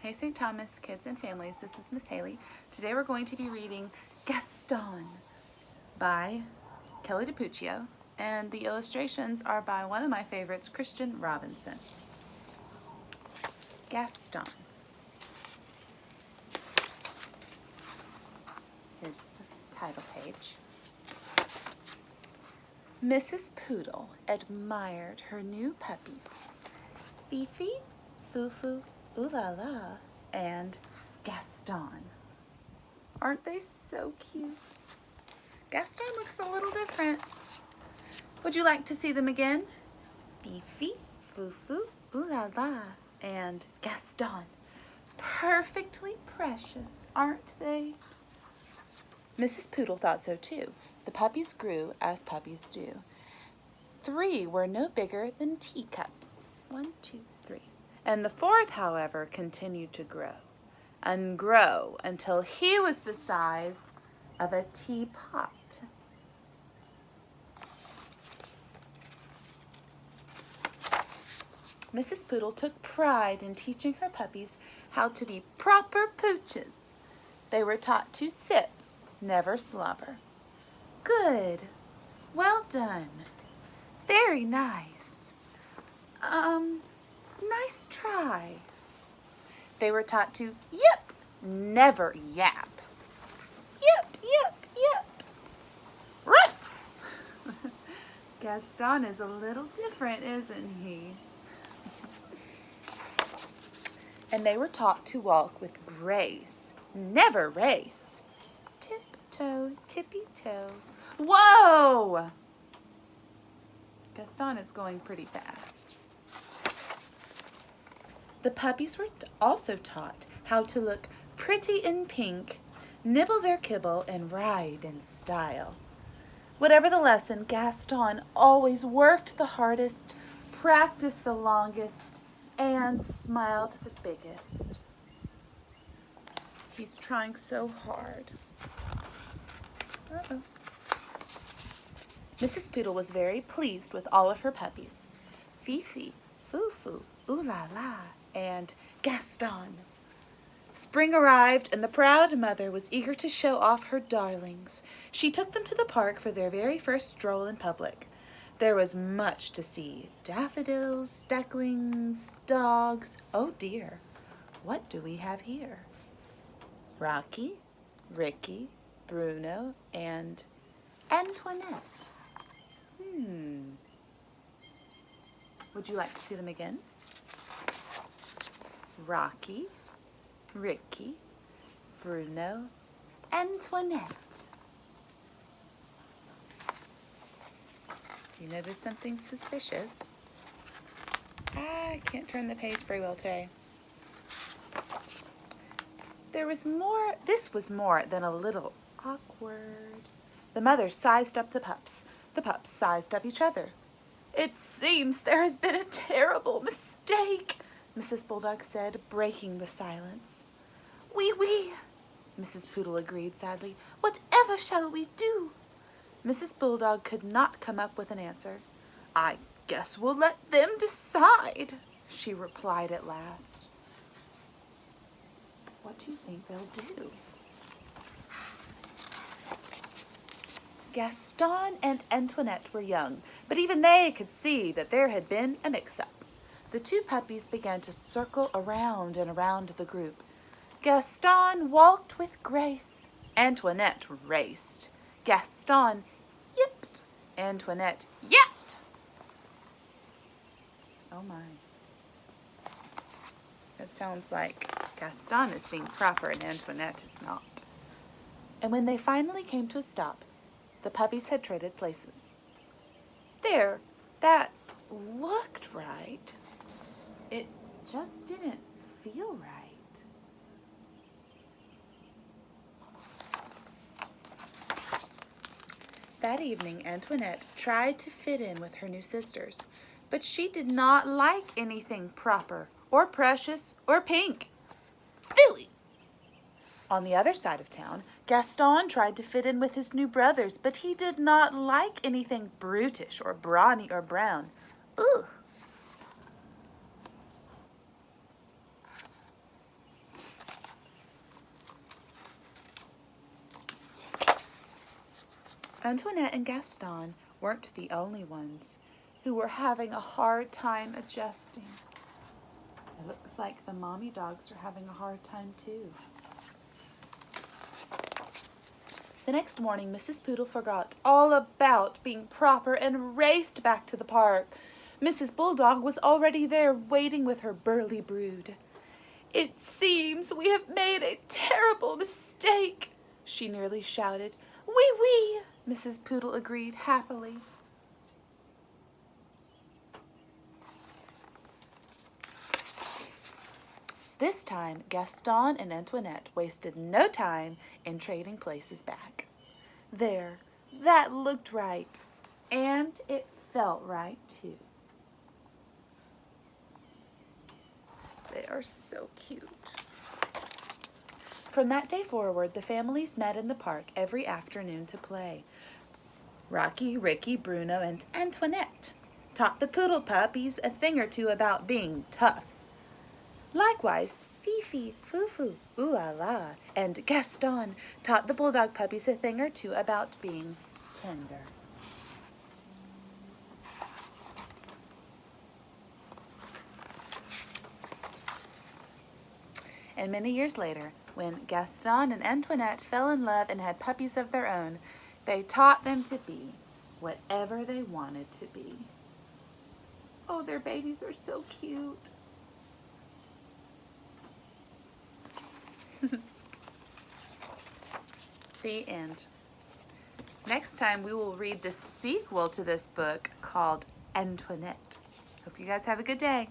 Hey St. Thomas, kids and families, this is Miss Haley. Today we're going to be reading Gaston by Kelly DiPucchio, and the illustrations are by one of my favorites, Christian Robinson. Gaston. Here's the title page. Mrs. Poodle admired her new puppies, Fifi, Fufu, Ooh La La, and Gaston. Aren't they so cute? Gaston looks a little different. Would you like to see them again? Fifi, Fufu, Ooh La La, and Gaston. Perfectly precious, aren't they? Mrs. Poodle thought so too. The puppies grew as puppies do. 3 were no bigger than teacups. 1, 2, 3. And the 4th, however, continued to grow and grow until he was the size of a teapot. Mrs. Poodle took pride in teaching her puppies how to be proper pooches. They were taught to sip, never slobber. Good. Well done. Very nice. Nice try. They were taught to yip, never yap. Yip, yip, yip. Ruff! Gaston is a little different, isn't he? And they were taught to walk with grace, never race. Tiptoe, tippy-toe. Whoa! Gaston is going pretty fast. The puppies were also taught how to look pretty in pink, nibble their kibble, and ride in style. Whatever the lesson, Gaston always worked the hardest, practiced the longest, and smiled the biggest. He's trying so hard. Uh-oh. Mrs. Poodle was very pleased with all of her puppies. Fifi, Fufu, Ooh La La, and Gaston. Spring arrived, and the proud mother was eager to show off her darlings. She took them to the park for their very first stroll in public. There was much to see. Daffodils, ducklings, dogs. Oh dear, what do we have here? Rocky, Ricky, Bruno, and Antoinette. Would you like to see them again? Rocky, Ricky, Bruno, Antoinette. You notice something suspicious? I can't turn the page very well today. This was more than a little awkward. The mother sized up the pups. The pups sized up each other. It seems there has been a terrible mistake, Mrs. Bulldog said, breaking the silence. Oui, Mrs. Poodle agreed sadly. Whatever shall we do? Mrs. Bulldog could not come up with an answer. I guess we'll let them decide, she replied at last. What do you think they'll do? Gaston and Antoinette were young, but even they could see that there had been a mix-up. The 2 puppies began to circle around and around the group. Gaston walked with grace. Antoinette raced. Gaston yipped. Antoinette yapped. Oh my. It sounds like Gaston is being proper and Antoinette is not. And when they finally came to a stop, the puppies had traded places. There, that looked right. It just didn't feel right. That evening, Antoinette tried to fit in with her new sisters, but she did not like anything proper or precious or pink. Phooey! On the other side of town, Gaston tried to fit in with his new brothers, but he did not like anything brutish or brawny or brown. Ugh! Antoinette and Gaston weren't the only ones who were having a hard time adjusting. It looks like the mommy dogs are having a hard time too. The next morning, Mrs. Poodle forgot all about being proper and raced back to the park. Mrs. Bulldog was already there waiting with her burly brood. "It seems we have made a terrible mistake," she nearly shouted. "Wee wee," Mrs. Poodle agreed happily. This time, Gaston and Antoinette wasted no time in trading places back. There, that looked right, and it felt right too. They are so cute. From that day forward, the families met in the park every afternoon to play. Rocky, Ricky, Bruno, and Antoinette taught the poodle puppies a thing or two about being tough. Likewise, Fifi, Fufu, Ooh La La, and Gaston taught the bulldog puppies a thing or two about being tender. And many years later, when Gaston and Antoinette fell in love and had puppies of their own, they taught them to be whatever they wanted to be. Oh, their babies are so cute. The end. Next time we will read the sequel to this book called Antoinette. Hope you guys have a good day.